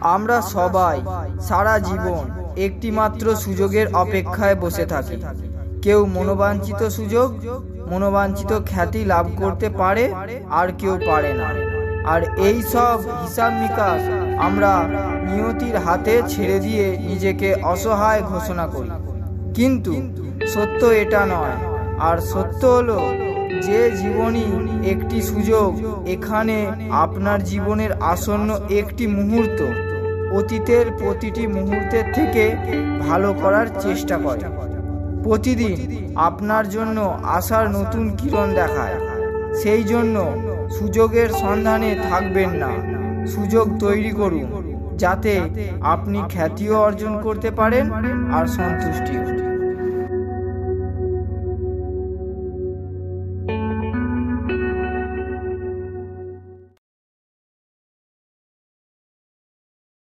আমরা সবাই সারা জীবন একটি মাত্র সুযোগের অপেক্ষায় বসে থাকি। কেউ মনোবাঞ্ছিত সুযোগ, মনোবাঞ্ছিত খ্যাতি লাভ করতে পারে, আর কেউ পারে না। আর এই সব হিসাব নিকাশ আমরা নিয়তির হাতে ছেড়ে দিয়ে নিজেকে অসহায় ঘোষণা করি। কিন্তু সত্য এটা নয়। আর সত্য হলো যে জীবনই একটি সুযোগ, এখানে আপনার জীবনের আসন্ন একটি মুহূর্ত অতীতের প্রতিটি মুহূর্তের থেকে ভালো করার চেষ্টা করে। প্রতিদিন আপনার জন্য আশার নতুন কিরণ দেখায়। সেই জন্য সুযোগের সন্ধানে থাকবেন না, সুযোগ তৈরি করুন, যাতে আপনি খ্যাতিও অর্জন করতে পারেন আর সন্তুষ্টিও।